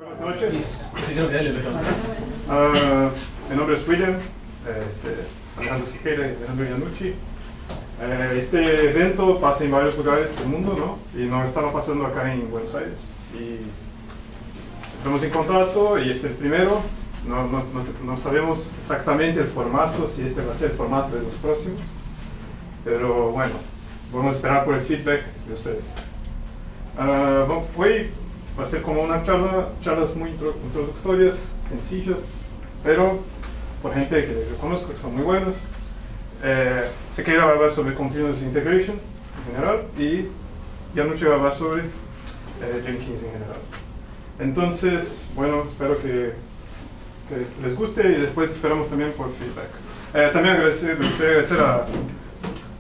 Buenas noches. Sí, creo que dale, Mi nombre es William, Alejandro Siqueira y Alejandro Iannucci. Este evento pasa en varios lugares del mundo, ¿no? Y nos estaba pasando acá en Buenos Aires. Y estamos en contacto y este es el primero. No sabemos exactamente el formato, si este va a ser el formato de los próximos. Pero bueno, vamos a esperar por el feedback de ustedes. Hoy va a ser como una charlas muy introductorias, sencillas, pero por gente que yo conozco, que son muy buenos. Se quiere hablar sobre Continuous Integration en general y Iannucci va a hablar sobre Jenkins en general. Entonces, bueno, espero que les guste y después esperamos también por feedback. También agradecer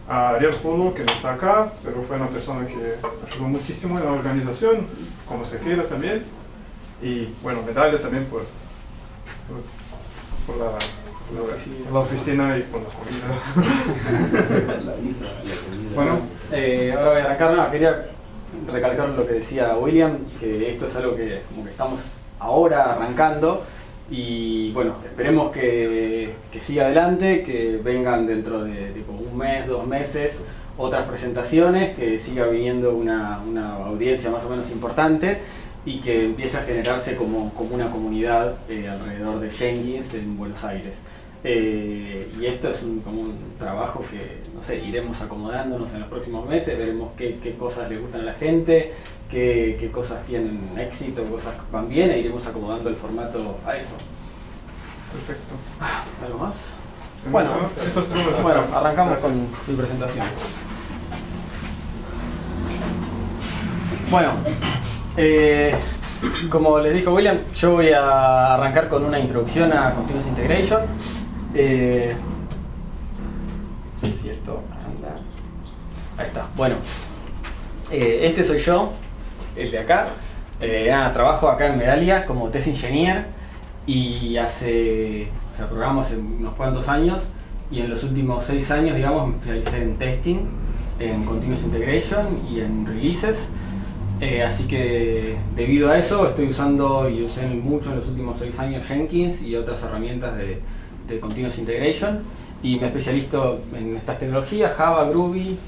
a Ariel Polo, que no está acá, pero fue una persona que ayudó muchísimo en la organización, como se queda también. Y bueno, medalla también por la oficina y por la comida. Bueno, ahora voy a arrancar. No, quería recalcar lo que decía William, que esto es algo que como que estamos ahora arrancando. Y bueno, esperemos que siga adelante, que vengan dentro de tipo, un mes, 2 meses, otras presentaciones, que siga viniendo una audiencia más o menos importante y que empiece a generarse como una comunidad alrededor de Jenkins en Buenos Aires. Y esto es como un trabajo que, no sé, iremos acomodándonos en los próximos meses, veremos qué cosas le gustan a la gente, qué cosas tienen éxito, cosas van bien, e iremos acomodando el formato a eso. Perfecto. ¿Algo más? Bueno, arrancamos con mi presentación. Bueno, como les dijo William, yo voy a arrancar con una introducción a Continuous Integration. Si esto anda. Ahí está. Bueno, este soy yo, el de acá. Trabajo acá en Medallia como test engineer y programo hace unos cuantos años, y en los últimos 6 años, digamos, me especialicé en testing, en Continuous Integration y en releases. Así que debido a eso estoy usando y usé mucho en los últimos 6 años Jenkins y otras herramientas de Continuous Integration, y me especializo en estas tecnologías: Java, Groovy,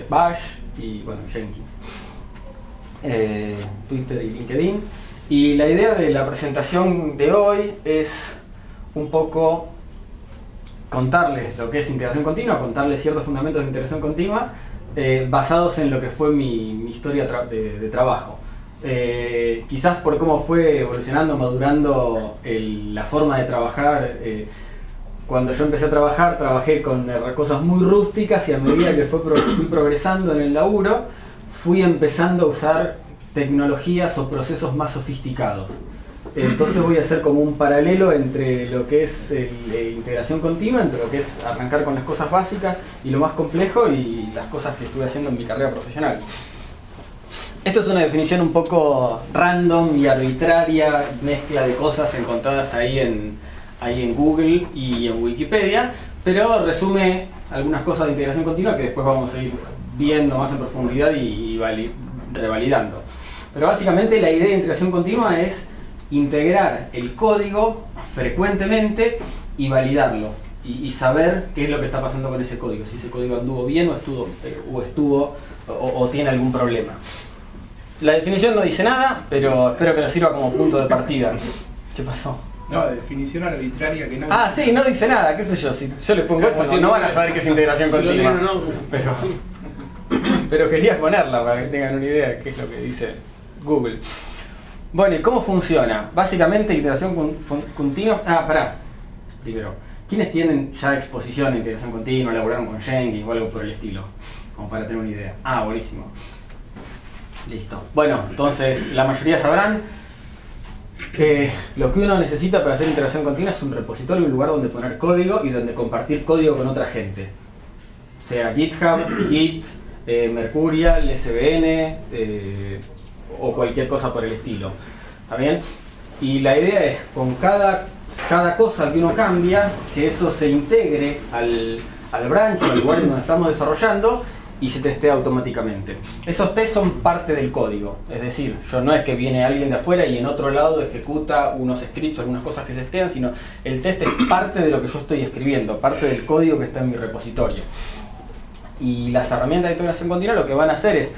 Bash y bueno, Jenkins, Twitter y LinkedIn. Y la idea de la presentación de hoy es un poco contarles lo que es integración continua, contarles ciertos fundamentos de integración continua basados en lo que fue mi historia de trabajo. Quizás por cómo fue evolucionando, madurando la forma de trabajar. Cuando yo empecé a trabajar, trabajé con cosas muy rústicas, y a medida que fui progresando en el laburo, fui empezando a usar tecnologías o procesos más sofisticados. Entonces voy a hacer como un paralelo entre lo que es integración continua, entre lo que es arrancar con las cosas básicas y lo más complejo, y las cosas que estuve haciendo en mi carrera profesional. Esto es una definición un poco random y arbitraria, mezcla de cosas encontradas ahí en Google y en Wikipedia, pero resume algunas cosas de integración continua que después vamos a ir viendo más en profundidad y revalidando. Pero básicamente la idea de integración continua es integrar el código frecuentemente y validarlo, y saber qué es lo que está pasando con ese código, si ese código anduvo bien o tiene algún problema. La definición no dice nada, pero espero que nos sirva como punto de partida. ¿Qué pasó? No, definición arbitraria que no... Sí, no dice nada, qué sé yo. Si yo les pongo esto, no van a saber qué es integración continua. Pero quería ponerla para que tengan una idea de qué es lo que dice Google. Bueno, ¿y cómo funciona? Básicamente, integración continua... Primero, ¿quiénes tienen ya exposición a integración continua, elaboraron con Jenkins o algo por el estilo? Como para tener una idea. Buenísimo. Listo. Bueno, entonces la mayoría sabrán que lo que uno necesita para hacer integración continua es un repositorio, un lugar donde poner código y donde compartir código con otra gente. Sea GitHub, Git, Mercurial, SVN o cualquier cosa por el estilo. ¿Está bien? Y la idea es, con cada cosa que uno cambia, que eso se integre al branch, al lugar donde estamos desarrollando, y se testea automáticamente. Esos tests son parte del código, es decir, yo no es que viene alguien de afuera y en otro lado ejecuta unos scripts, algunas cosas que se testean, sino el test es parte de lo que yo estoy escribiendo, parte del código que está en mi repositorio. Y las herramientas de integración continua lo que van a hacer es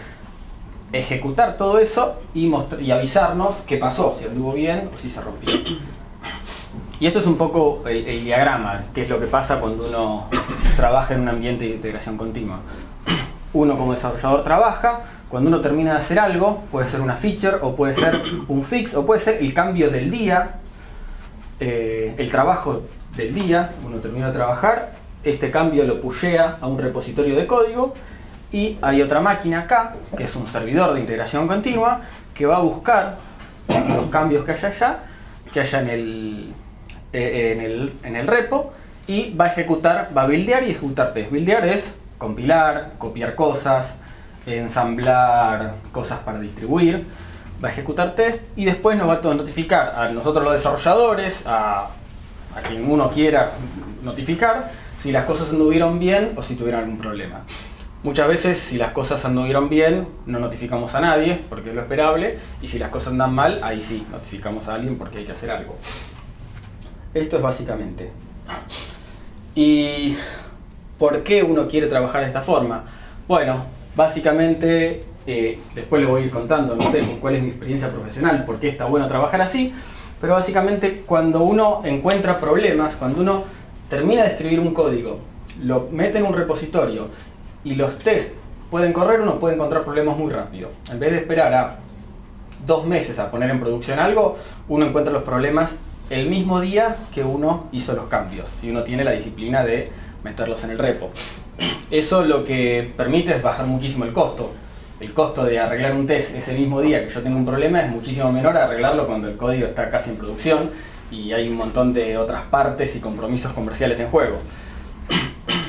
ejecutar todo eso y avisarnos qué pasó, si anduvo bien o si se rompió. Y esto es un poco el diagrama, que es lo que pasa cuando uno trabaja en un ambiente de integración continua. Uno como desarrollador trabaja, cuando uno termina de hacer algo, puede ser una feature, o puede ser un fix, o puede ser el cambio del día, el trabajo del día, uno termina de trabajar, este cambio lo pushea a un repositorio de código, y hay otra máquina acá, que es un servidor de integración continua, que va a buscar los cambios que haya en el repo, y va a ejecutar, va a buildear y ejecutar test. Buildear es compilar, copiar cosas, ensamblar cosas para distribuir, va a ejecutar test y después nos va a notificar a nosotros los desarrolladores, a quien uno quiera notificar, si las cosas anduvieron bien o si tuvieron algún problema. Muchas veces, si las cosas anduvieron bien, no notificamos a nadie, porque es lo esperable, y si las cosas andan mal, ahí sí, notificamos a alguien porque hay que hacer algo. Esto es básicamente. ¿Y por qué uno quiere trabajar de esta forma? Bueno, básicamente, después le voy a ir contando, no sé cuál es mi experiencia profesional, por qué está bueno trabajar así, pero básicamente cuando uno encuentra problemas, cuando uno termina de escribir un código, lo mete en un repositorio y los tests pueden correr, uno puede encontrar problemas muy rápido. En vez de esperar a 2 meses a poner en producción algo, uno encuentra los problemas el mismo día que uno hizo los cambios, y uno tiene la disciplina de meterlos en el repo. Eso lo que permite es bajar muchísimo el costo. El costo de arreglar un test ese mismo día que yo tengo un problema es muchísimo menor a arreglarlo cuando el código está casi en producción y hay un montón de otras partes y compromisos comerciales en juego.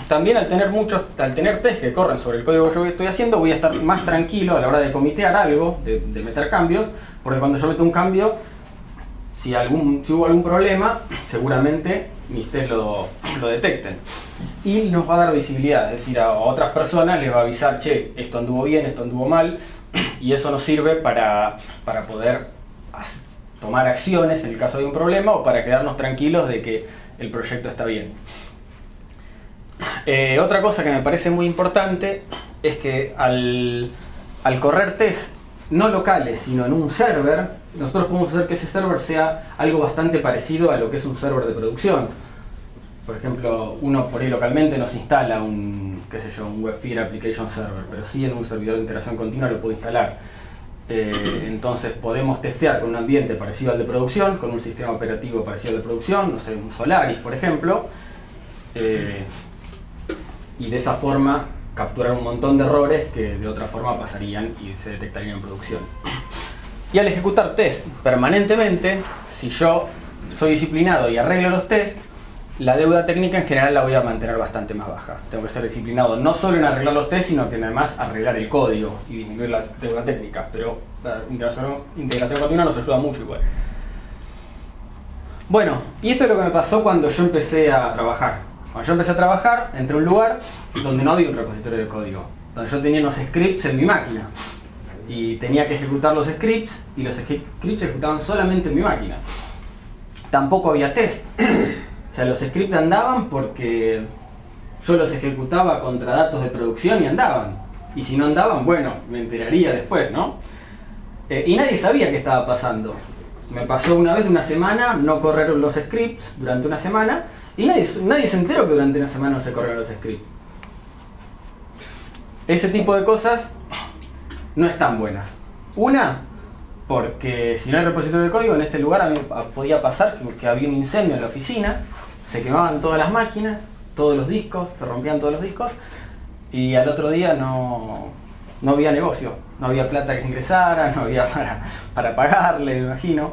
También al tener test que corren sobre el código que yo estoy haciendo, voy a estar más tranquilo a la hora de comitear algo, de meter cambios, porque cuando yo meto un cambio, si hubo algún problema, seguramente mis tests lo detecten. Y nos va a dar visibilidad, es decir, a otras personas les va a avisar, che, esto anduvo bien, esto anduvo mal, y eso nos sirve para poder tomar acciones en el caso de un problema o para quedarnos tranquilos de que el proyecto está bien. Otra cosa que me parece muy importante es que al correr test no locales, sino en un server, nosotros podemos hacer que ese server sea algo bastante parecido a lo que es un server de producción. Por ejemplo, uno por ahí localmente no se instala un WebFeed Application Server, pero sí en un servidor de integración continua lo puedo instalar. Entonces podemos testear con un ambiente parecido al de producción, con un sistema operativo parecido al de producción, no sé, un Solaris por ejemplo, y de esa forma capturar un montón de errores que de otra forma pasarían y se detectarían en producción. Y al ejecutar test permanentemente, si yo soy disciplinado y arreglo los tests, la deuda técnica en general la voy a mantener bastante más baja. Tengo que ser disciplinado no solo en arreglar los tests, sino que además arreglar el código y disminuir la deuda técnica. Pero la integración continua nos ayuda mucho igual. Bueno, y esto es lo que me pasó cuando yo empecé a trabajar. Cuando yo empecé a trabajar, entré a un lugar donde no había un repositorio de código, donde yo tenía unos scripts en mi máquina. Y tenía que ejecutar los scripts, y los scripts se ejecutaban solamente en mi máquina. Tampoco había test. O sea, los scripts andaban porque yo los ejecutaba contra datos de producción y andaban. Y si no andaban, bueno, me enteraría después, ¿no? Y nadie sabía qué estaba pasando. Me pasó una vez de una semana, no corrieron los scripts durante una semana, y nadie se enteró que durante una semana no se corrieron los scripts. Ese tipo de cosas no están buenas. Una, porque si no hay repositorio de código, en ese lugar a mí podía pasar que había un incendio en la oficina, se quemaban todas las máquinas, todos los discos, se rompían todos los discos, y al otro día no había negocio, no había plata que ingresara, no había para pagarle, me imagino.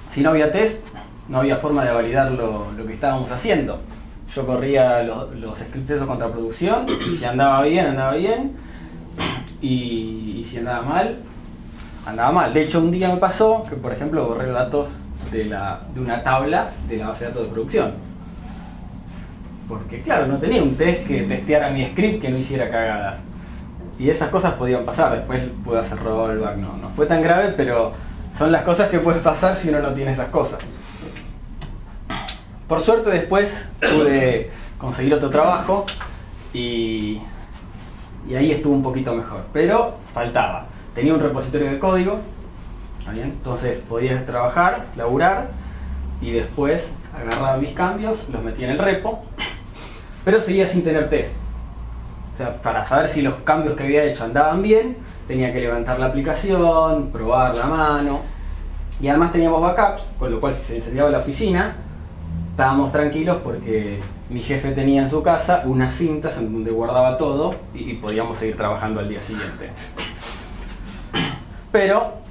Si no había test, no había forma de validar lo que estábamos haciendo. Yo corría los scripts esos contra producción, y si andaba bien, y si andaba mal, andaba mal. De hecho, un día me pasó que, por ejemplo, borré los datos de una tabla de la base de datos de producción. Porque, claro, no tenía un test que testeara mi script que no hiciera cagadas. Y esas cosas podían pasar, después pude hacer rollback, no fue tan grave, pero son las cosas que pueden pasar si uno no tiene esas cosas. Por suerte después pude conseguir otro trabajo y ahí estuvo un poquito mejor, pero faltaba. Tenía un repositorio de código, ¿está bien? Entonces podía trabajar, laburar y después agarraba mis cambios, los metía en el repo, pero seguía sin tener test. O sea, para saber si los cambios que había hecho andaban bien, tenía que levantar la aplicación, probar la mano. Y además teníamos backups, con lo cual si se incendiaba la oficina, estábamos tranquilos porque mi jefe tenía en su casa unas cintas en donde guardaba todo y podíamos seguir trabajando al día siguiente. Pero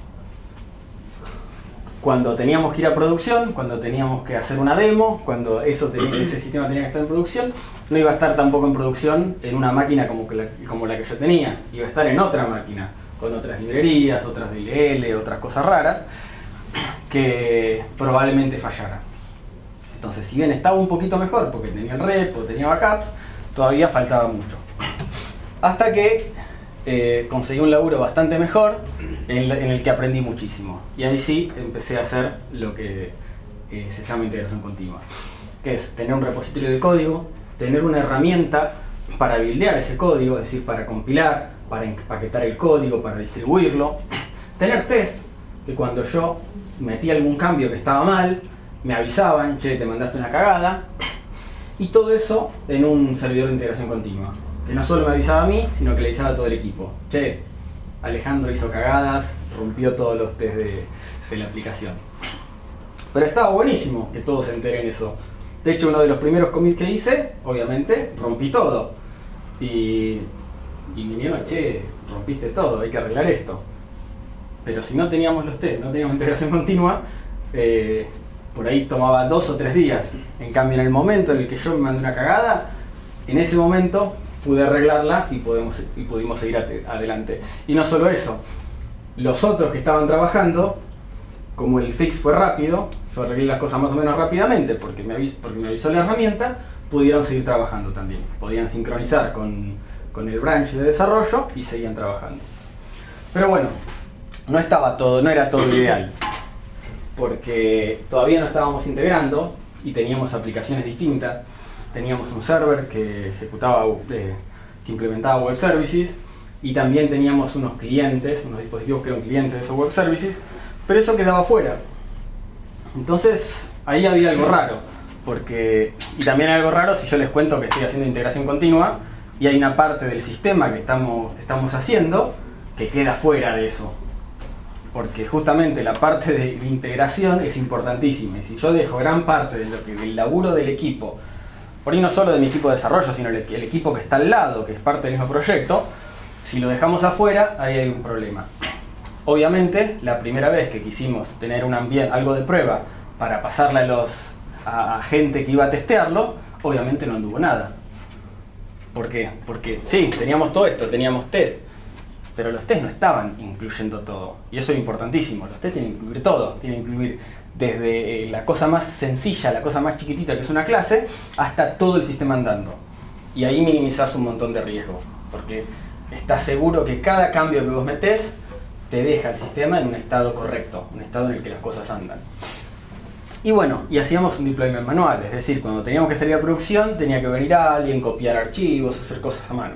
cuando teníamos que ir a producción, cuando teníamos que hacer una demo, cuando ese sistema tenía que estar en producción, no iba a estar tampoco en producción en una máquina como la que yo tenía. Iba a estar en otra máquina, con otras librerías, otras DLL, otras cosas raras, que probablemente fallaran. Entonces, si bien estaba un poquito mejor, porque tenía el repo, tenía backups, todavía faltaba mucho. Hasta que conseguí un laburo bastante mejor, en el que aprendí muchísimo. Y ahí sí empecé a hacer lo que se llama integración continua, que es tener un repositorio de código, tener una herramienta para buildear ese código, es decir, para compilar, para empaquetar el código, para distribuirlo, tener test, que cuando yo metía algún cambio que estaba mal, me avisaban, che, te mandaste una cagada, y todo eso en un servidor de integración continua, que no solo me avisaba a mí, sino que le avisaba a todo el equipo. Che, Alejandro hizo cagadas, rompió todos los test de la aplicación. Pero estaba buenísimo que todos se enteren eso. De hecho, uno de los primeros commits que hice, obviamente, rompí todo. Y vinieron, che, rompiste todo, hay que arreglar esto. Pero si no teníamos los test, no teníamos integración continua, por ahí tomaba 2 o 3 días. En cambio, en el momento en el que yo me mandé una cagada, en ese momento pude arreglarla y pudimos seguir adelante. Y no solo eso, los otros que estaban trabajando, como el fix fue rápido, yo arreglé las cosas más o menos rápidamente porque me avisó la herramienta, pudieron seguir trabajando también. Podían sincronizar con el branch de desarrollo y seguían trabajando. Pero bueno, no era todo ideal, porque todavía no estábamos integrando y teníamos aplicaciones distintas. Teníamos un server que implementaba web services y también teníamos unos clientes, unos dispositivos que eran clientes de esos web services, pero eso quedaba fuera. Entonces ahí había algo raro, y también hay algo raro si yo les cuento que estoy haciendo integración continua y hay una parte del sistema que estamos haciendo que queda fuera de eso. Porque justamente la parte de integración es importantísima, y si yo dejo gran parte del laburo del equipo, por ahí no solo de mi equipo de desarrollo, sino el equipo que está al lado, que es parte del mismo proyecto, si lo dejamos afuera, ahí hay un problema. Obviamente, la primera vez que quisimos tener algo de prueba para pasarle a gente que iba a testearlo, obviamente no anduvo nada. ¿Por qué? Porque sí, teníamos todo esto, teníamos test, pero los test no estaban incluyendo todo. Y eso es importantísimo, los test tienen que incluir todo, tienen que incluir desde la cosa más sencilla, la cosa más chiquitita que es una clase, hasta todo el sistema andando. Y ahí minimizás un montón de riesgo, porque estás seguro que cada cambio que vos metés te deja el sistema en un estado correcto, un estado en el que las cosas andan. Y bueno, y hacíamos un deployment manual, es decir, cuando teníamos que salir a producción tenía que venir alguien, copiar archivos, hacer cosas a mano.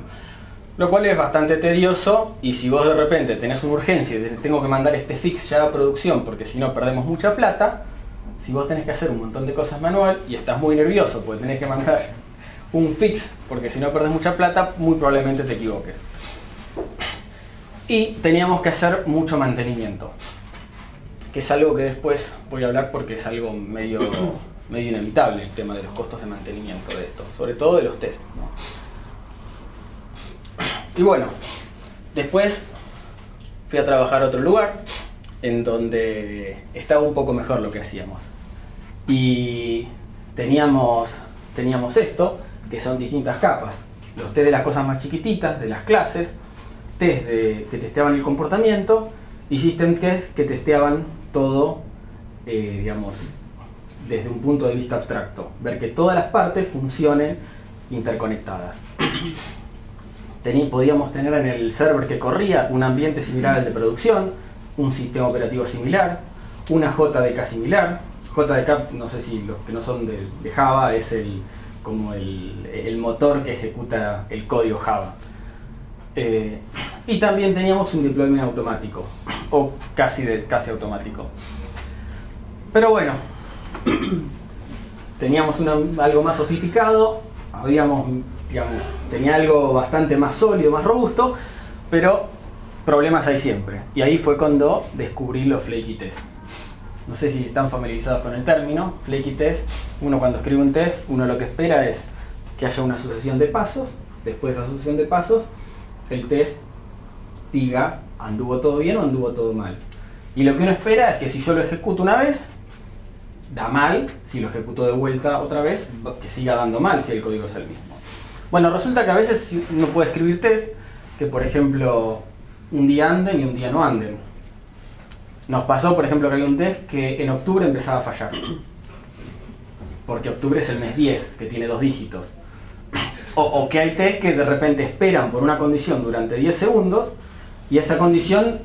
Lo cual es bastante tedioso, y si vos de repente tenés una urgencia y tengo que mandar este fix ya a producción porque si no perdemos mucha plata, si vos tenés que hacer un montón de cosas manual y estás muy nervioso porque tenés que mandar un fix porque si no perdés mucha plata, muy probablemente te equivoques. Y teníamos que hacer mucho mantenimiento, que es algo que después voy a hablar porque es algo medio inevitable, el tema de los costos de mantenimiento de esto, sobre todo de los test, ¿no? Y bueno, después fui a trabajar a otro lugar en donde estaba un poco mejor lo que hacíamos. Y teníamos esto, que son distintas capas. Los test de las cosas más chiquititas, de las clases, test que testeaban el comportamiento y system test que testeaban todo, digamos, desde un punto de vista abstracto. Ver que todas las partes funcionen interconectadas. podíamos tener en el server que corría un ambiente similar al de producción, un sistema operativo similar, una JDK similar. JDK, no sé si los que no son de Java, es como el motor que ejecuta el código Java. Y también teníamos un deployment automático, o casi automático. Pero bueno, teníamos algo más sofisticado, tenía algo bastante más sólido, más robusto, pero problemas hay siempre. Y ahí fue cuando descubrí los flaky test. No sé si están familiarizados con el término. Flaky test, uno cuando escribe un test, uno lo que espera es que haya una sucesión de pasos. Después de esa sucesión de pasos, el test diga anduvo todo bien o anduvo todo mal. Y lo que uno espera es que si yo lo ejecuto una vez, da mal. Si lo ejecuto de vuelta otra vez, que siga dando mal si el código es el mismo. Bueno, resulta que a veces uno puede escribir test que, por ejemplo, un día anden y un día no anden. Nos pasó, por ejemplo, que había un test que en octubre empezaba a fallar. Porque octubre es el mes 10, que tiene 2 dígitos. O que hay test que de repente esperan por una condición durante 10 segundos y esa condición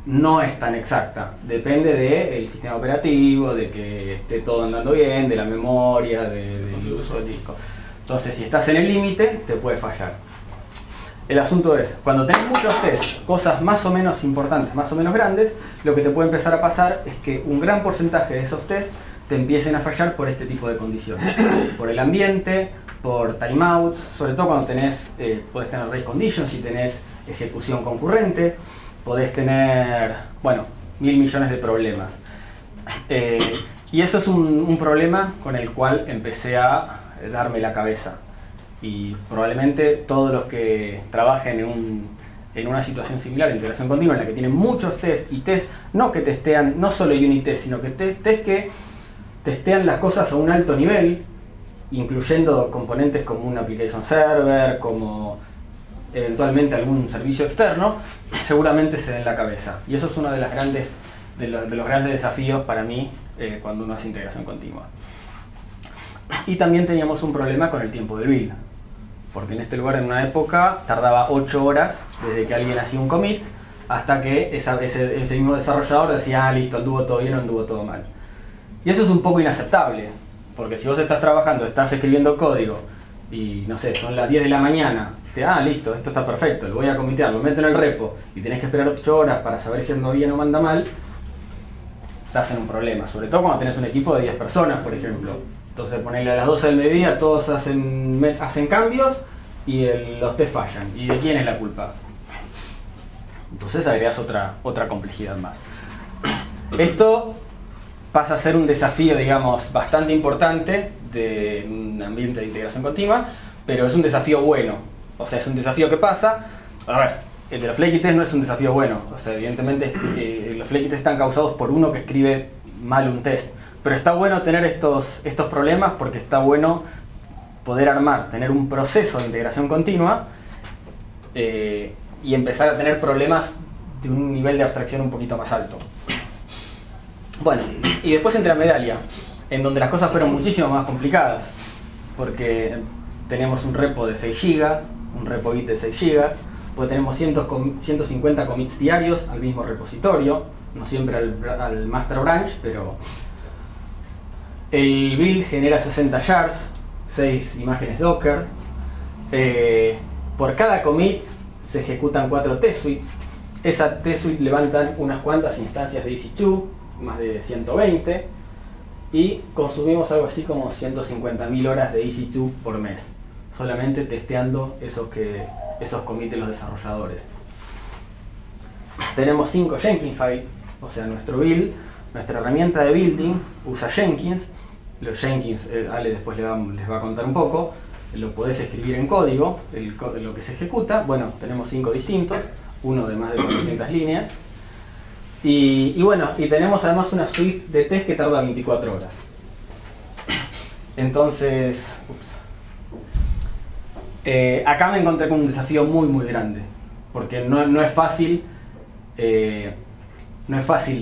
no es tan exacta. Depende del sistema operativo, de que esté todo andando bien, de la memoria, del uso del disco. Entonces, si estás en el límite, te puede fallar. El asunto es, cuando tenés muchos tests, cosas más o menos importantes, más o menos grandes, lo que te puede empezar a pasar es que un gran porcentaje de esos tests te empiecen a fallar por este tipo de condiciones. Por el ambiente, por timeouts, sobre todo cuando podés tener race conditions y tenés ejecución concurrente, podés tener, bueno, 1000 millones de problemas. Y eso es un problema con el cual empecé a darme la cabeza. Y probablemente todos los que trabajen en una situación similar, integración continua, en la que tienen muchos tests y tests no que testean, no solo unit test, sino que test que testean las cosas a un alto nivel, incluyendo componentes como un application server, como eventualmente algún servicio externo, seguramente se den la cabeza. Y eso es uno de los grandes desafíos para mí cuando uno hace integración continua. Y también teníamos un problema con el tiempo del build, porque en este lugar en una época tardaba 8 horas desde que alguien hacía un commit hasta que ese mismo desarrollador decía, ah, listo, anduvo todo bien o anduvo todo mal. Y eso es un poco inaceptable, porque si vos estás trabajando, estás escribiendo código y no sé, son las 10 de la mañana, listo, esto está perfecto, lo voy a comitear, lo meto en el repo y tenés que esperar 8 horas para saber si anda bien o anda mal, estás en un problema, sobre todo cuando tenés un equipo de 10 personas, por ejemplo. Entonces ponerle a las 12 del mediodía, todos hacen cambios y los test fallan. ¿Y de quién es la culpa? Entonces agregás otra complejidad más. Esto pasa a ser un desafío, digamos, bastante importante de un ambiente de integración continua, pero es un desafío bueno. O sea, es un desafío que pasa. A ver, el de los flaky test no es un desafío bueno. O sea, evidentemente los flaky test están causados por uno que escribe mal un test. Pero está bueno tener estos problemas porque está bueno poder tener un proceso de integración continua y empezar a tener problemas de un nivel de abstracción un poquito más alto. Bueno, y después entra Medallia, en donde las cosas fueron muchísimo más complicadas, porque tenemos un repo de 6 GB, un repo Git de 6 GB, pues tenemos 150 commits diarios al mismo repositorio, no siempre al master branch, pero el build genera 60 shards, 6 imágenes Docker, por cada commit se ejecutan 4 test suites, esa test suite levantan unas cuantas instancias de EC2, más de 120, y consumimos algo así como 150.000 horas de EC2 por mes, solamente testeando esos commits de los desarrolladores. Tenemos 5 Jenkins files, o sea, nuestro build, nuestra herramienta de building usa Jenkins. Los Jenkins, Ale después les va a contar un poco, lo podés escribir en código, lo que se ejecuta. Bueno, tenemos 5 distintos, uno de más de 400 líneas. Y bueno, y tenemos además una suite de test que tarda 24 horas. Entonces, acá me encontré con un desafío muy grande, porque no es fácil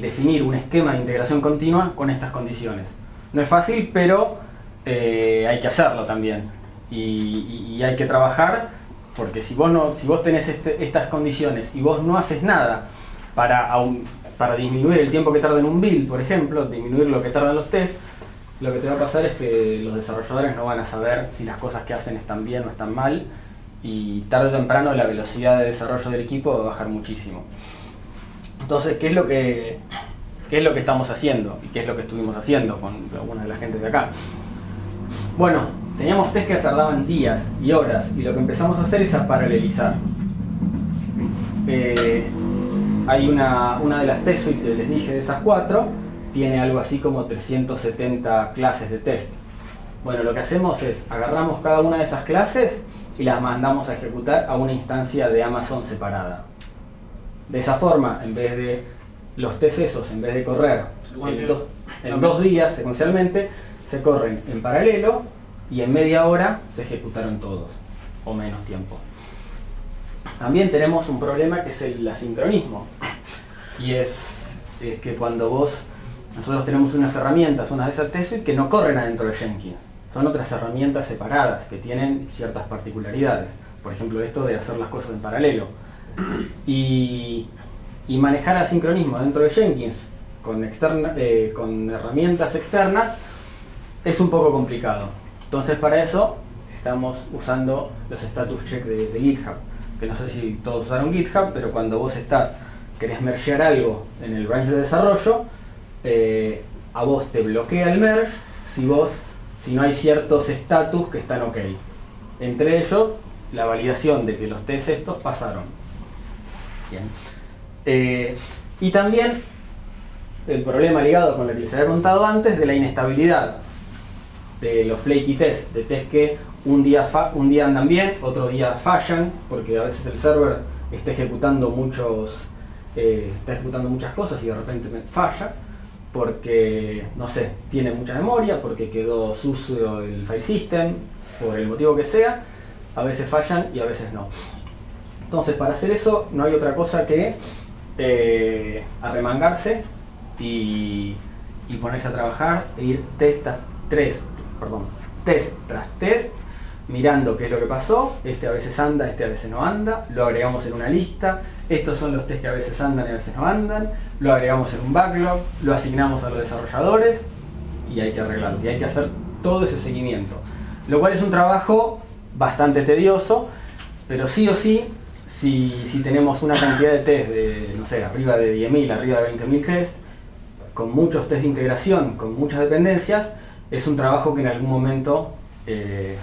definir un esquema de integración continua con estas condiciones. No es fácil, pero hay que hacerlo también. Y hay que trabajar Porque si vos tenés estas condiciones y vos no haces nada para disminuir el tiempo que tarda en un build, por ejemplo, disminuir lo que tardan los tests, lo que te va a pasar es que los desarrolladores no van a saber si las cosas que hacen están bien o están mal, y tarde o temprano la velocidad de desarrollo del equipo va a bajar muchísimo. Entonces, ¿qué es lo que estamos haciendo? ¿Y qué es lo que estuvimos haciendo con alguna de la gente de acá? Bueno, teníamos test que tardaban días y horas, y lo que empezamos a hacer es a paralelizar. Hay una de las test suites que les dije, de esas 4, tiene algo así como 370 clases de test. Bueno, lo que hacemos es, agarramos cada una de esas clases y las mandamos a ejecutar a una instancia de Amazon separada. De esa forma, en vez de los test esos, en vez de correr en 2 días secuencialmente, se corren en paralelo y en media hora se ejecutaron todos, o menos tiempo. También tenemos un problema que es el asincronismo, y es que cuando nosotros tenemos unas herramientas, unas de esas test suite que no corren adentro de Jenkins, son otras herramientas separadas que tienen ciertas particularidades, por ejemplo esto de hacer las cosas en paralelo, y manejar asincronismo dentro de Jenkins con herramientas externas es un poco complicado. Entonces, para eso estamos usando los status check de GitHub, que no sé si todos usaron GitHub, pero cuando vos querés mergear algo en el branch de desarrollo, a vos te bloquea el merge si no hay ciertos status que están ok. Entre ellos, la validación de que los tests estos pasaron. Bien. Y también el problema ligado con lo que les había contado antes de la inestabilidad de los flaky tests, de test que un día andan bien, otro día fallan, porque a veces el server está ejecutando muchas cosas y de repente falla, porque, no sé, tiene mucha memoria, porque quedó sucio el file system, por el motivo que sea, a veces fallan y a veces no. Entonces, para hacer eso no hay otra cosa que arremangarse y ponerse a trabajar e ir test tras test, mirando qué es lo que pasó. Este a veces anda, este a veces no anda, lo agregamos en una lista. Estos son los test que a veces andan y a veces no andan, lo agregamos en un backlog, lo asignamos a los desarrolladores y hay que arreglarlo, y hay que hacer todo ese seguimiento, lo cual es un trabajo bastante tedioso, pero sí o sí, si tenemos una cantidad de test de, no sé, arriba de 10.000, arriba de 20.000 test, con muchos test de integración, con muchas dependencias, es un trabajo que en algún momento hay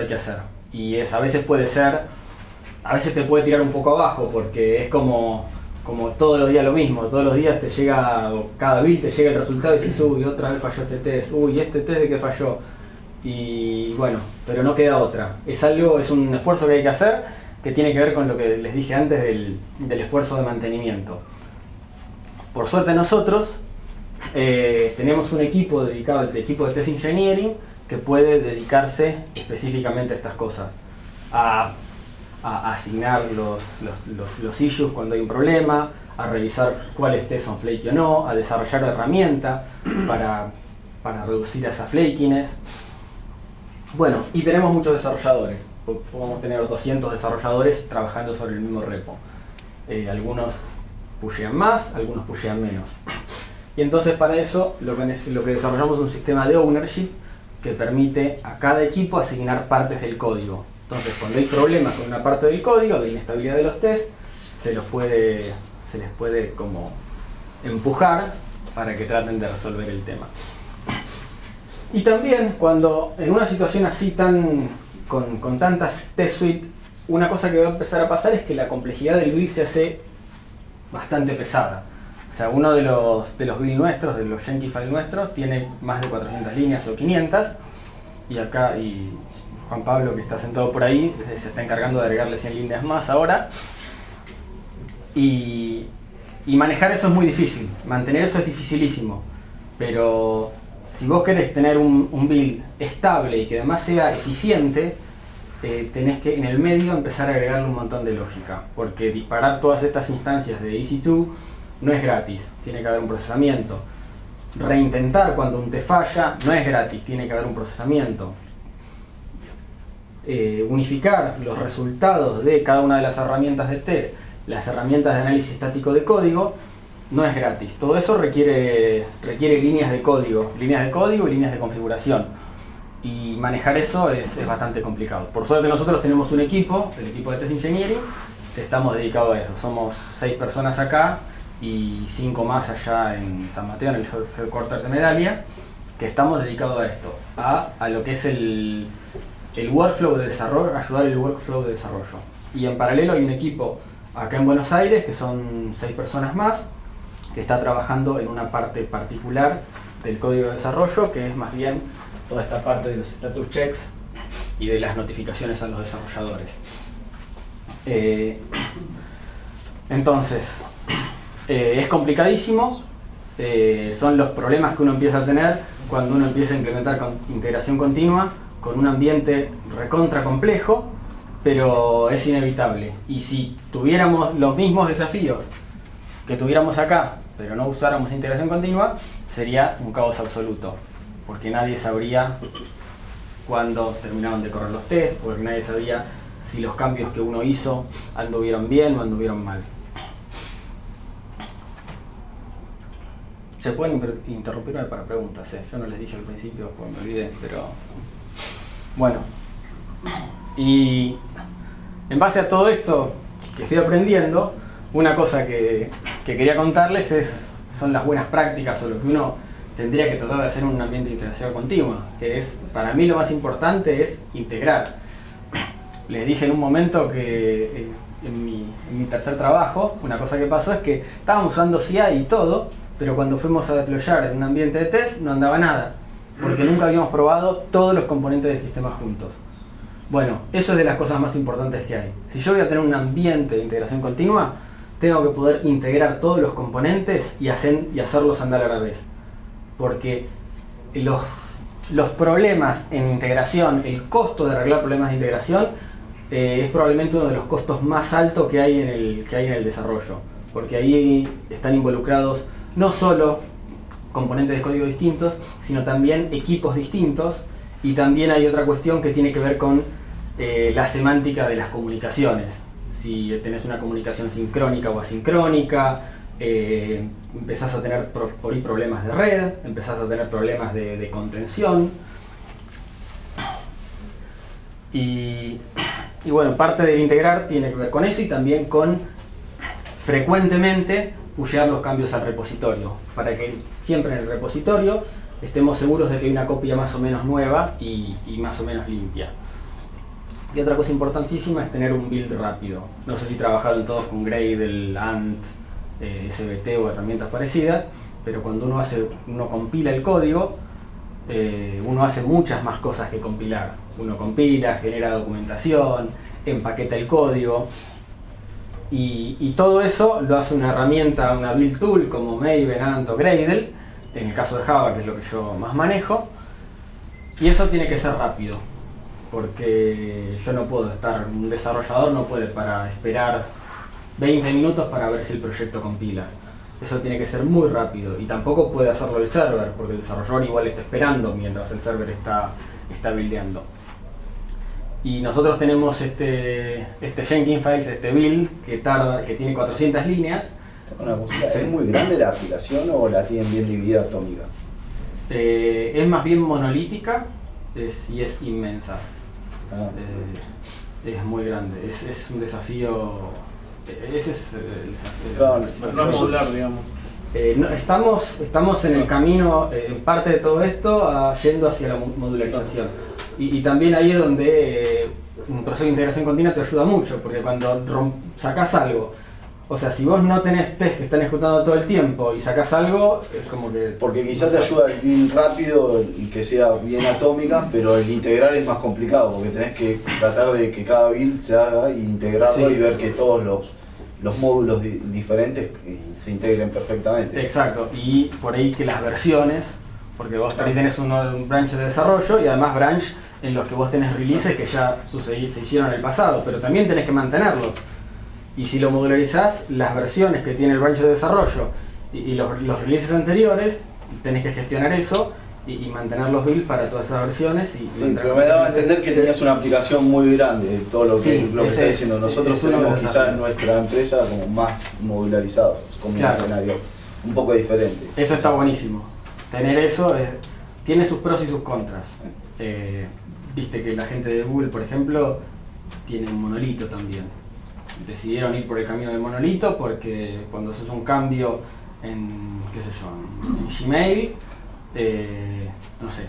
que hacer. Y a veces a veces te puede tirar un poco abajo, porque es como todos los días lo mismo. Todos los días te llega, cada build te llega el resultado y dices, uy, otra vez falló este test, uy, este test de qué falló. Y bueno, pero no queda otra. Es un esfuerzo que hay que hacer, que tiene que ver con lo que les dije antes del esfuerzo de mantenimiento. Por suerte nosotros tenemos un equipo dedicado, el equipo de Test Engineering, que puede dedicarse específicamente a estas cosas, a asignar los issues cuando hay un problema, a revisar cuáles test son flaky o no, a desarrollar herramientas para reducir esa flakiness. Bueno, y tenemos muchos desarrolladores, podemos tener 200 desarrolladores trabajando sobre el mismo repo. Algunos pushean más, algunos pushean menos. Y entonces para eso lo que desarrollamos es un sistema de ownership que permite a cada equipo asignar partes del código. Entonces, cuando hay problemas con una parte del código, de inestabilidad de los tests, se les puede como empujar para que traten de resolver el tema. Y también, cuando en una situación así con tantas test suite, una cosa que va a empezar a pasar es que la complejidad del build se hace bastante pesada. O sea, uno de los build nuestros, de los Jenkins file nuestros, tiene más de 400 líneas o 500, y Juan Pablo, que está sentado por ahí, se está encargando de agregarle 100 líneas más ahora. Y manejar eso es muy difícil, mantener eso es dificilísimo. Pero si vos querés tener un build estable y que además sea eficiente, tenés que en el medio empezar a agregarle un montón de lógica. Porque disparar todas estas instancias de EC2 no es gratis, tiene que haber un procesamiento. Reintentar cuando un test falla no es gratis, tiene que haber un procesamiento. unificar los resultados de cada una de las herramientas de test, las herramientas de análisis estático de código, no es gratis. Todo eso requiere líneas de código y líneas de configuración. Y manejar eso es bastante complicado. Por suerte nosotros tenemos un equipo, el equipo de Test Engineering, que estamos dedicados a eso. Somos 6 personas acá y 5 más allá en San Mateo, en el headquarter de Medallia, que estamos dedicados a esto, a lo que es el workflow de desarrollo, ayudar el workflow de desarrollo. Y en paralelo hay un equipo acá en Buenos Aires, que son 6 personas más, que está trabajando en una parte particular del código de desarrollo, que es más bien toda esta parte de los status checks y de las notificaciones a los desarrolladores. Entonces, es complicadísimo, son los problemas que uno empieza a tener cuando uno empieza a implementar integración continua con un ambiente recontra complejo, pero es inevitable. Y si tuviéramos los mismos desafíos que tuviéramos acá, pero no usáramos integración continua, sería un caos absoluto, porque nadie sabría cuándo terminaron de correr los tests, porque nadie sabía si los cambios que uno hizo anduvieron bien o anduvieron mal. Se pueden interrumpirme para preguntas, yo no les dije al principio, pues me olvidé, pero bueno. Y en base a todo esto que fui aprendiendo, una cosa que quería contarles son las buenas prácticas o lo que uno tendría que tratar de hacer en un ambiente de integración continua, que es, para mí lo más importante es integrar. Les dije en un momento que en mi tercer trabajo, una cosa que pasó es que estábamos usando CI y todo, pero cuando fuimos a deployar en un ambiente de test no andaba nada, porque nunca habíamos probado todos los componentes del sistema juntos. Bueno, eso es de las cosas más importantes que hay. Si yo voy a tener un ambiente de integración continua, tengo que poder integrar todos los componentes y hacerlos andar a la vez. Porque los problemas en integración, el costo de arreglar problemas de integración, es probablemente uno de los costos más altos que hay en el desarrollo. Porque ahí están involucrados no solo componentes de código distintos, sino también equipos distintos. Y también hay otra cuestión que tiene que ver con la semántica de las comunicaciones. Si tenés una comunicación sincrónica o asincrónica, empezás a tener por ahí problemas de red, empezás a tener problemas de contención. Y bueno, parte del integrar tiene que ver con eso y también con frecuentemente pushear los cambios al repositorio, para que siempre en el repositorio estemos seguros de que hay una copia más o menos nueva y más o menos limpia. Y otra cosa importantísima es tener un build rápido. No sé si trabajaron todos con Gradle, Ant, SBT o herramientas parecidas, pero cuando uno compila el código, uno hace muchas más cosas que compilar. Uno compila, genera documentación, empaqueta el código, y todo eso lo hace una herramienta, una build tool como Maven, Ant o Gradle, en el caso de Java, que es lo que yo más manejo, y eso tiene que ser rápido, porque yo no puedo un desarrollador no puede esperar 20 minutos para ver si el proyecto compila. Eso tiene que ser muy rápido, y tampoco puede hacerlo el server, porque el desarrollador igual está esperando mientras el server está buildeando. Y nosotros tenemos este Jenkins Files, este build, que tiene 400 líneas. Una consulta, ¿es muy grande la aplicación o la tienen bien dividida atómica? Es más bien monolítica y es inmensa. Es muy grande, es un desafío. Ese es el desafío. No es modular, digamos. Estamos en el camino, en parte de todo esto, yendo hacia la modularización. Y también ahí es donde un proceso de integración continua te ayuda mucho, porque cuando sacás algo, o sea, si vos no tenés test que están ejecutando todo el tiempo y sacás algo, es como que... Porque quizás te ayuda el build rápido y que sea bien atómica, pero el integrar es más complicado, porque tenés que tratar de que cada build se haga y integrarlo, sí, y ver que todos los módulos diferentes se integren perfectamente. Exacto, y por ahí que las versiones, porque vos ahí tenés un branch de desarrollo y además branch en los que vos tenés releases que ya se hicieron en el pasado, pero también tenés que mantenerlos. Y si lo modularizás, las versiones que tiene el branch de desarrollo y los releases anteriores, tenés que gestionar eso y mantener los builds para todas esas versiones. Sí, pero me daba a entender que tenías una aplicación muy grande de todo lo que, lo que está diciendo. Nosotros tenemos quizás en nuestra empresa como más modularizado, como un escenario un poco diferente. Eso está buenísimo. Tener eso tiene sus pros y sus contras. Viste que la gente de Google, por ejemplo, tiene un monolito también. Decidieron ir por el camino del monolito porque cuando haces un cambio en, qué sé yo, en Gmail, no sé,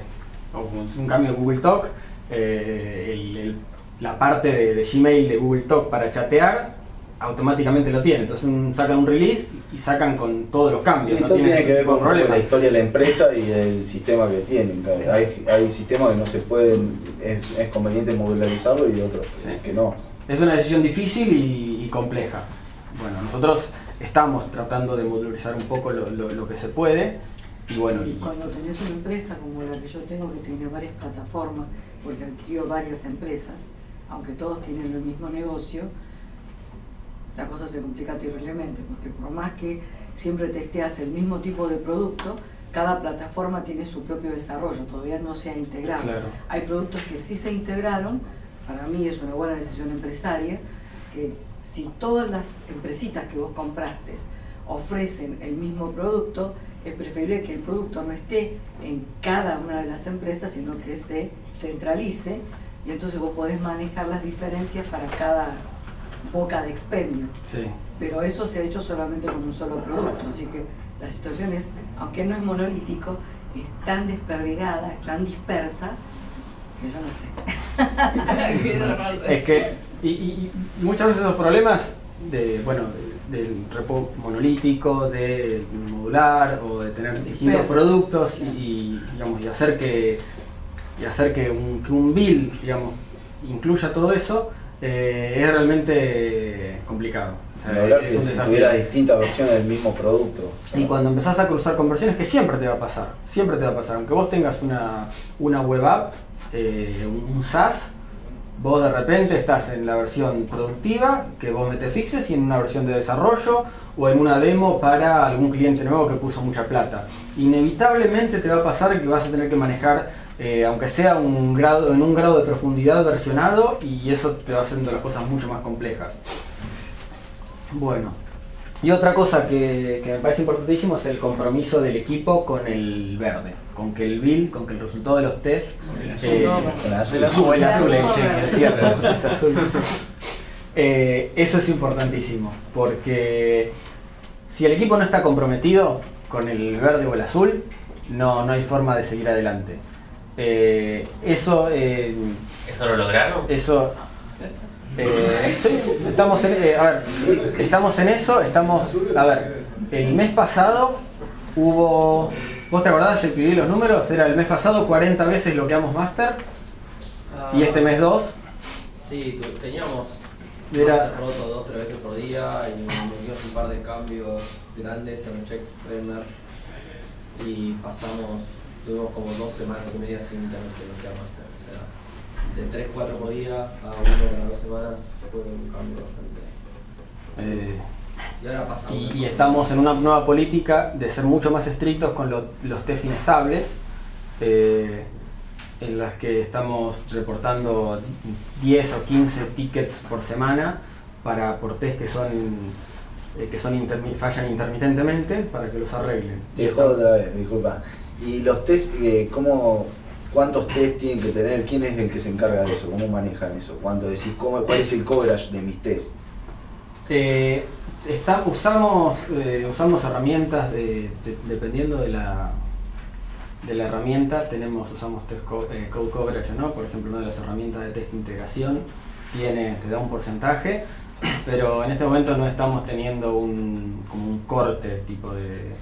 o un cambio de Google Talk, la parte de Gmail de Google Talk para chatear automáticamente lo tiene. Entonces sacan un release y sacan con todos los cambios. Sí, no todo tiene que ver con problema. la historia de la empresa y el sistema que tienen. Hay sistemas que no se pueden, es conveniente modularizarlo y otros que no. Es una decisión difícil y compleja. Bueno, nosotros estamos tratando de modularizar un poco lo que se puede. Y bueno, cuando tenés una empresa como la que yo tengo, que tiene varias plataformas, porque adquirió varias empresas, aunque todos tienen el mismo negocio, la cosa se complica terriblemente, porque por más que siempre testeas el mismo tipo de producto, cada plataforma tiene su propio desarrollo, todavía no se ha integrado. Claro. Hay productos que sí se integraron, para mí es una buena decisión empresaria, que si todas las empresitas que vos compraste ofrecen el mismo producto, es preferible que el producto no esté en cada una de las empresas, sino que se centralice, y entonces vos podés manejar las diferencias para cada boca de expendio. Sí. Pero eso se ha hecho solamente con un solo producto, así que la situación es, aunque no es monolítico, es tan desperdigada, es tan dispersa, que yo no sé. Que yo no sé. Es que y muchas veces los problemas del repo monolítico, de modular o de tener distintos productos y hacer que un build, digamos, incluya todo eso, es realmente complicado. O sea, hablar que si tuviera distintas versiones del mismo producto. Y cuando empezás a cruzar conversiones, que siempre te va a pasar, aunque vos tengas una web app, un SaaS, vos de repente estás en la versión productiva, que vos metes fixes, y en una versión de desarrollo, o en una demo para algún cliente nuevo que puso mucha plata. Inevitablemente te va a pasar que vas a tener que manejar, aunque sea en un grado de profundidad versionado, y eso te va haciendo las cosas mucho más complejas. Bueno, y otra cosa que me parece importantísimo es el compromiso del equipo con el verde, con que el build, con que el resultado de los test, el azul, es cierto, es azul. Eso es importantísimo, porque si el equipo no está comprometido con el verde o el azul, no hay forma de seguir adelante. ¿Eso lo lograron? Eso. Sí, estamos en eso. El mes pasado hubo, ¿vos te acordás? Yo escribí los números, era el mes pasado 40 veces bloqueamos master y este mes 2. Sí, teníamos roto 2-3 veces por día y metimos un par de cambios grandes en el check Spreader y tuvimos como 2 semanas y media sin tener que bloquear master. O sea, de 3-4 por día a 1 cada 2 semanas fue un cambio bastante. Y ahora pasamos. Y estamos en una nueva política de ser mucho más estrictos con los test inestables, en las que estamos reportando 10 o 15 tickets por semana por test que fallan intermitentemente, para que los arreglen. Otra vez, disculpa. ¿Y los test, cuántos test tienen que tener? ¿Quién es el que se encarga de eso? ¿Cómo manejan eso? ¿Cuál es el coverage de mis tests? Usamos herramientas dependiendo de la herramienta. Usamos test code coverage, ¿no? Por ejemplo, una de las herramientas de test de integración te da un porcentaje, pero en este momento no estamos teniendo como un corte tipo de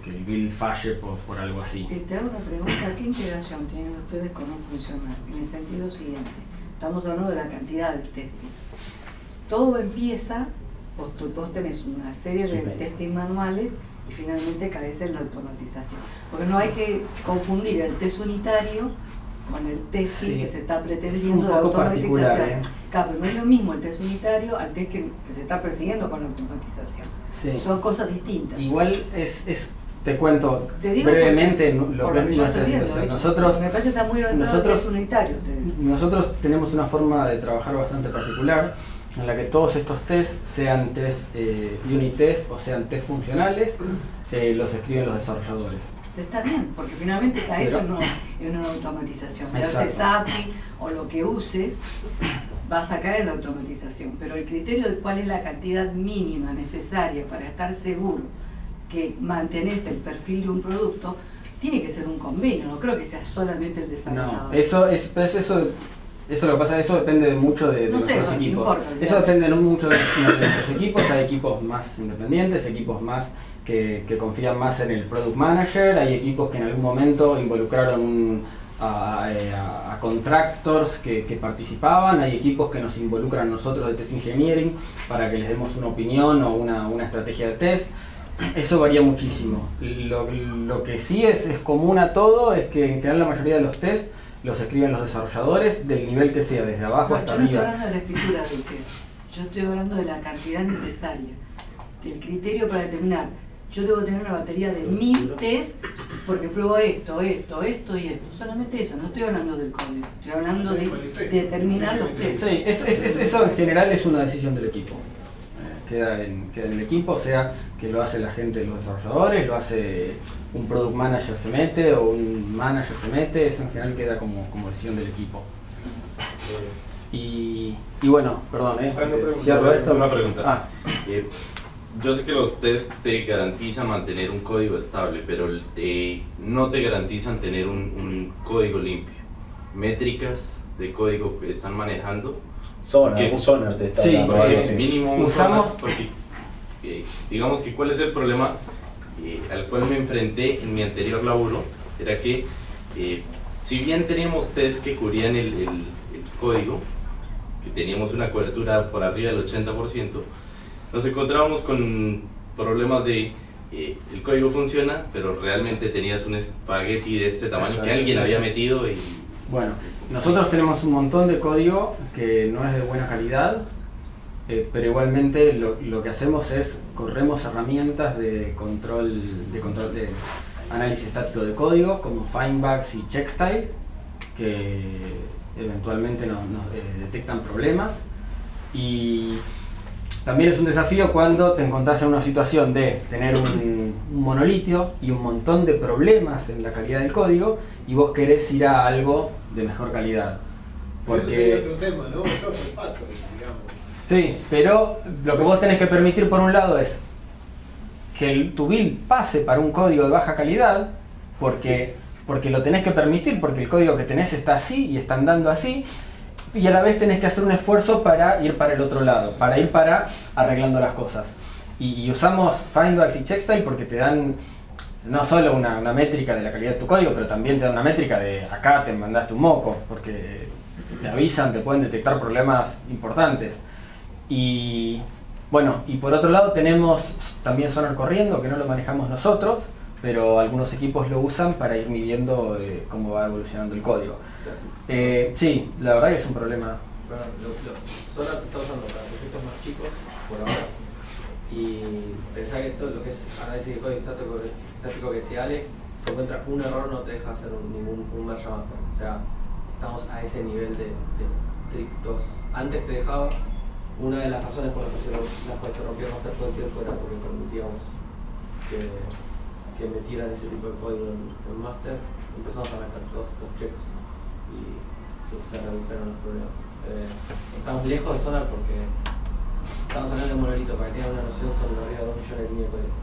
que el build falle por algo así. Te hago una pregunta, ¿qué integración tienen ustedes con un funcional? En el sentido siguiente, estamos hablando de la cantidad de testing. Todo empieza, vos tenés una serie de testing manuales y finalmente caes en la automatización. Porque no hay que confundir el test unitario con el testing que se está pretendiendo de automatización. Claro, pero no es lo mismo el test unitario al test que se está persiguiendo con la automatización. Sí. Son cosas distintas. Igual es te cuento Te digo brevemente por lo que es yo nuestra estoy viendo, situación. me parece que está muy orientado nosotros- que es unitario ustedes. Nosotros tenemos una forma de trabajar bastante particular en la que todos estos test, sean test unit test o sean test funcionales, los escriben los desarrolladores. Está bien, porque finalmente cae eso en una automatización. Ya uses API o lo que uses, vas a caer en la automatización. Pero el criterio de cuál es la cantidad mínima necesaria para estar seguro que mantenés el perfil de un producto, tiene que ser un convenio, no creo que sea solamente el desarrollador. No, eso lo que pasa, eso depende mucho de No sé, nuestros no equipos. importa, Eso depende mucho de nuestros equipos. Hay equipos más independientes, equipos más que confían más en el product manager, hay equipos que en algún momento involucraron a contractors que participaban, hay equipos que nos involucran nosotros de test engineering para que les demos una opinión o una estrategia de test. Eso varía muchísimo. Lo que sí es común a todo es que en general la mayoría de los test los escriben los desarrolladores del nivel que sea, desde abajo hasta Yo no estoy arriba. hablando de la escritura del test, yo estoy hablando de la cantidad necesaria, del criterio para determinar. Yo debo tener una batería de 1000 test porque pruebo esto y esto. Solamente eso, no estoy hablando del código, estoy hablando de determinar los tests. Sí, eso en general es una decisión del equipo. Queda en el equipo, sea que lo hace la gente de los desarrolladores, lo hace un product manager se mete o un manager se mete, eso en general queda como decisión del equipo. Y bueno, perdón, cierro esto. Una pregunta. Ah. Yo sé que los test te garantizan mantener un código estable, pero no te garantizan tener un código limpio. Métricas de código que están manejando. Un sonar te está Sí, dando algo así. Mínimo un Usamos- sonar, porque digamos que cuál es el problema al cual me enfrenté en mi anterior laburo, era que si bien teníamos test que cubrían el código, que teníamos una cobertura por arriba del 80%, nos encontrábamos con problemas de el código funciona, pero realmente tenías un espagueti de este tamaño que alguien había metido y... Bueno, nosotros tenemos un montón de código que no es de buena calidad, pero igualmente lo que hacemos es corremos herramientas de control de análisis estático de código como Findbugs y Checkstyle, que eventualmente nos detectan problemas. Y también es un desafío cuando te encontrás en una situación de tener un monolito y un montón de problemas en la calidad del código y vos querés ir a algo de mejor calidad. Eso sería otro tema, ¿no? Eso es el factor, digamos. Sí, pero lo que vos tenés que permitir por un lado es que tu build pase para un código de baja calidad, porque lo tenés que permitir, porque el código que tenés está así y está andando así, y a la vez tenés que hacer un esfuerzo para ir para el otro lado, para ir para arreglando las cosas. Y usamos Findbugs y Checkstyle porque te dan no solo una métrica de la calidad de tu código, pero también te dan una métrica de acá te mandaste un moco, porque te avisan, te pueden detectar problemas importantes. Y bueno, y por otro lado tenemos también Sonar corriendo, que no lo manejamos nosotros, pero algunos equipos lo usan para ir midiendo cómo va evolucionando el código. Sí, la verdad que es un problema. Bueno, Sonar se está usando para proyectos más chicos por ahora. Y pensar que todo lo que es análisis de código estático que decía Ale, se encuentra un error, no te deja hacer ningún merge master. O sea, estamos a ese nivel de estrictos. Antes te dejaba, una de las razones por las cuales se rompía el master todo el tiempo era porque permitíamos que metieran ese tipo de código en master. Empezamos a meter todos estos checks y se redujeron los problemas. Estamos lejos de Sonar porque estamos hablando de monolito, para que tengan una noción son arriba de 2 millones de líneas de código.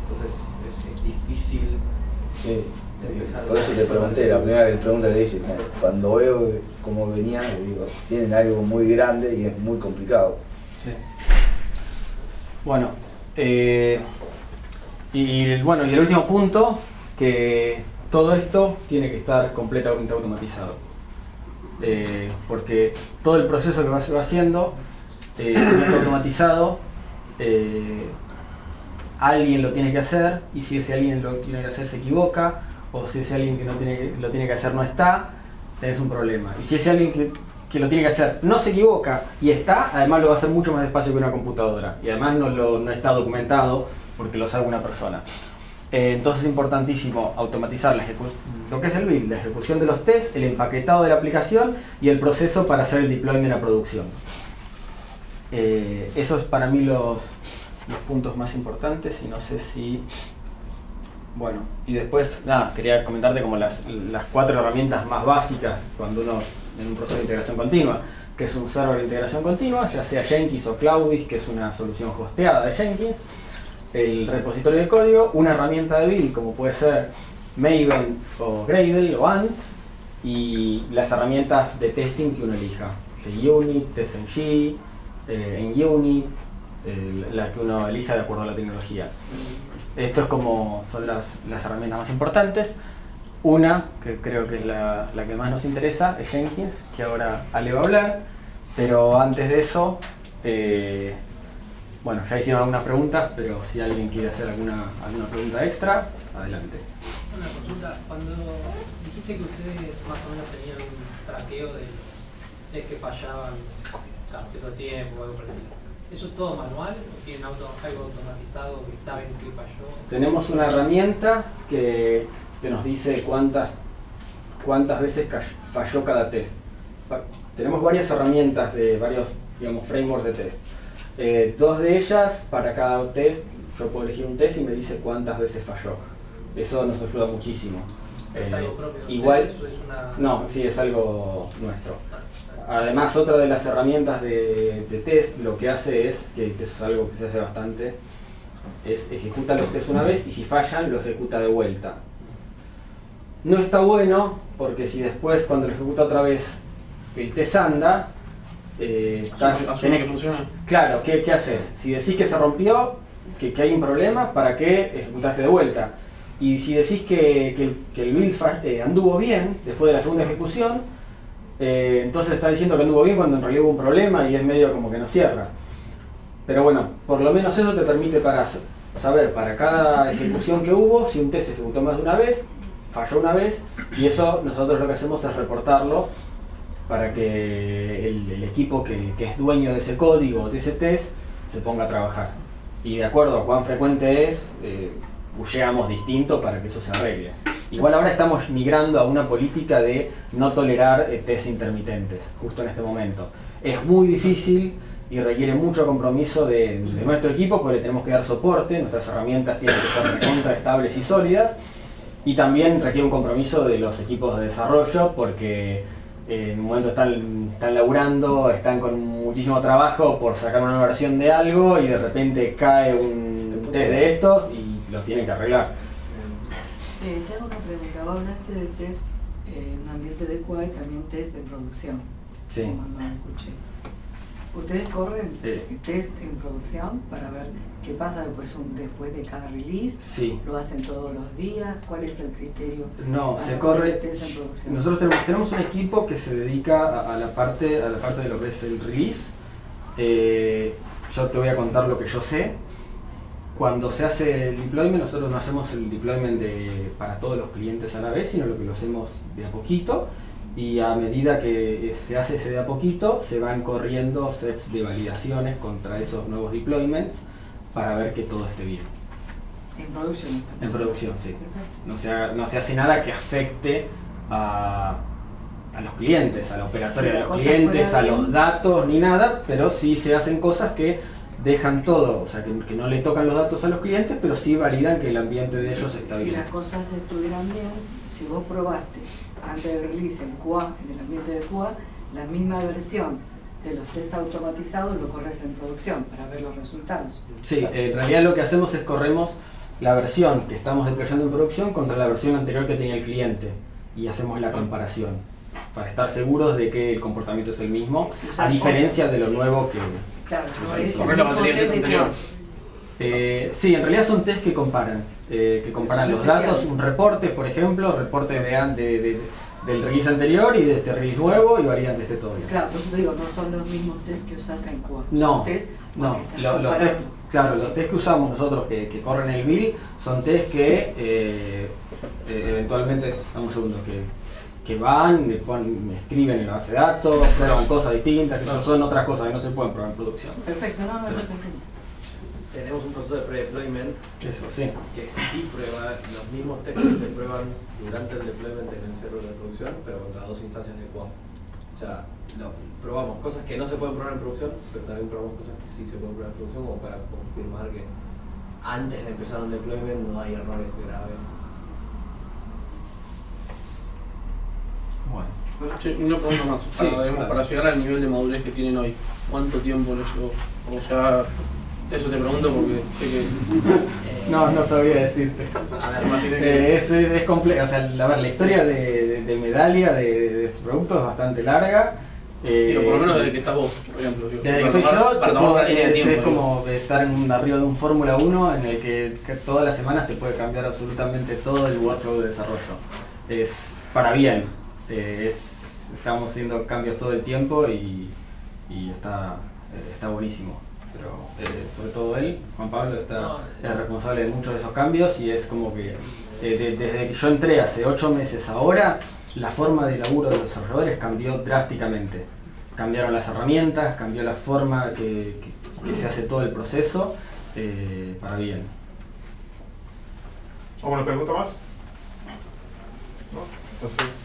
Entonces es difícil empezar. Por eso te pregunté, la primera pregunta que te hice, cuando veo cómo venía, digo, tienen algo muy grande y es muy complicado. Sí. Bueno, y el último punto, que todo esto tiene que estar completamente automatizado. Porque todo el proceso que se va haciendo está automatizado, alguien lo tiene que hacer, y si ese alguien lo tiene que hacer se equivoca, o si ese alguien que lo tiene que hacer no está, tenés un problema. Y si ese alguien que lo tiene que hacer no se equivoca y está, además lo va a hacer mucho más despacio que una computadora. Y además no está documentado porque lo sabe una persona. Entonces es importantísimo automatizar lo que es el build, la ejecución de los tests, el empaquetado de la aplicación y el proceso para hacer el deployment a producción. Eso es para mí los puntos más importantes, y no sé si... Bueno, y después, nada, quería comentarte como las 4 herramientas más básicas cuando uno en un proceso de integración continua, que es un server de integración continua, ya sea Jenkins o Cloudis, que es una solución hosteada de Jenkins, el repositorio de código, una herramienta de build como puede ser Maven o Gradle o Ant, y las herramientas de testing que uno elija, JUnit, TestNG, NUnit, la que uno elija de acuerdo a la tecnología. Esto es como son las herramientas más importantes. Una, que creo que es la que más nos interesa, es Jenkins, que ahora Ale va a hablar, pero antes de eso, bueno, ya hicieron algunas preguntas, pero si alguien quiere hacer alguna pregunta extra, adelante. Una consulta, cuando dijiste que ustedes más o menos tenían un traqueo de que fallaban cada cierto tiempo o algo por el estilo, ¿eso es todo manual o tienen algo automatizado que saben qué falló? Tenemos una herramienta que nos dice cuántas veces falló cada test. Tenemos varias herramientas de varios, digamos, frameworks de test. 2 de ellas, para cada test, yo puedo elegir un test y me dice cuántas veces falló. Eso nos ayuda muchísimo. ¿Es algo propio de igual, ustedes, o es una... No, sí, es algo nuestro. Además, otra de las herramientas de test lo que hace es, que eso es algo que se hace bastante, es ejecuta los tests una vez y si fallan lo ejecuta de vuelta. No está bueno porque si después cuando lo ejecuta otra vez el test anda, asume que funciona. Claro, ¿qué haces? Si decís que se rompió, que hay un problema, ¿para qué ejecutaste de vuelta? Y si decís que el build anduvo bien después de la segunda ejecución, entonces está diciendo que anduvo bien cuando en realidad hubo un problema y es medio como que no cierra. Pero bueno, por lo menos eso te permite saber para cada ejecución que hubo, si un test se ejecutó más de una vez, falló una vez, y eso nosotros lo que hacemos es reportarlo para que el equipo que es dueño de ese código, de ese test, se ponga a trabajar. Y de acuerdo a cuán frecuente es, pusheamos distinto para que eso se arregle. Igual ahora estamos migrando a una política de no tolerar test intermitentes, justo en este momento. Es muy difícil y requiere mucho compromiso de nuestro equipo porque le tenemos que dar soporte, nuestras herramientas tienen que ser recontra estables y sólidas, y también requiere un compromiso de los equipos de desarrollo porque en un momento están laburando, están con muchísimo trabajo por sacar una versión de algo y de repente cae un test de estos y los tienen que arreglar. Te hago una pregunta. Vos hablaste de test en un ambiente de QA y también test de producción. Sí. No escuché. ¿Ustedes corren test en producción para ver qué pasa después de cada release? Sí. ¿Lo hacen todos los días? ¿Cuál es el criterio? No, para se corre. Test en producción? Nosotros tenemos un equipo que se dedica a la parte de lo que es el release. Yo te voy a contar lo que yo sé. Cuando se hace el deployment, nosotros no hacemos el deployment para todos los clientes a la vez, sino lo que lo hacemos de a poquito. Y a medida que se hace ese de a poquito, se van corriendo sets de validaciones contra esos nuevos deployments para ver que todo esté bien. En producción. En producción, sí. No se hace nada que afecte a los clientes, a la operatoria de los clientes, a los datos, ni nada, pero sí se hacen cosas que dejan todo, o sea, que no le tocan los datos a los clientes, pero sí validan que el ambiente de ellos está bien. Si las cosas estuvieran bien, si vos probaste antes del release en QA, en el ambiente de QA, la misma versión de los test automatizados lo corres en producción para ver los resultados. Sí, en realidad lo que hacemos es corremos la versión que estamos deployando en producción contra la versión anterior que tenía el cliente y hacemos la comparación para estar seguros de que el comportamiento es el mismo, a diferencia de lo nuevo que... Claro, no es correr la batería del test anterior. Sí, en realidad son test que comparan los datos, un reporte, por ejemplo, reportes del release anterior y de este release nuevo y validan que esté todo bien. Claro, por eso te digo, no son los mismos test que usas en QA. No, son test los test que usamos nosotros que corren el build son test que eventualmente, dame un segundo, que van, me escriben en la base de datos, prueban cosas distintas, que eso son otras cosas que no se pueden probar en producción. Perfecto, no, eso te entiendo. tenemos un proceso de pre-deployment Eso, sí. que sí prueba, los mismos textos se prueban durante el deployment en el server de producción, pero contra 2 instancias de QA. O sea, probamos cosas que no se pueden probar en producción, pero también probamos cosas que sí se pueden probar en producción, como para confirmar que antes de empezar un deployment no hay errores graves. Bueno. Che, una pregunta más, para llegar al nivel de madurez que tienen hoy, ¿cuánto tiempo les llevó? O sea, eso te pregunto porque sé que... No sabía decirte. Es complejo, o sea, la historia de Medallia, de este producto es bastante larga. Digo, por lo menos desde que estás vos, por ejemplo. Digo, desde que estoy yo, es tiempo, como estar arriba de un Fórmula 1 en el que todas las semanas te puede cambiar absolutamente todo el workflow de desarrollo. Es para bien, estamos haciendo cambios todo el tiempo y está buenísimo. Pero sobre todo él, Juan Pablo, es responsable de muchos de esos cambios y es como que desde que yo entré hace 8 meses ahora, la forma de laburo de los desarrolladores cambió drásticamente. Cambiaron las herramientas, cambió la forma que se hace todo el proceso para bien. ¿Alguna pregunta más? ¿No? Entonces...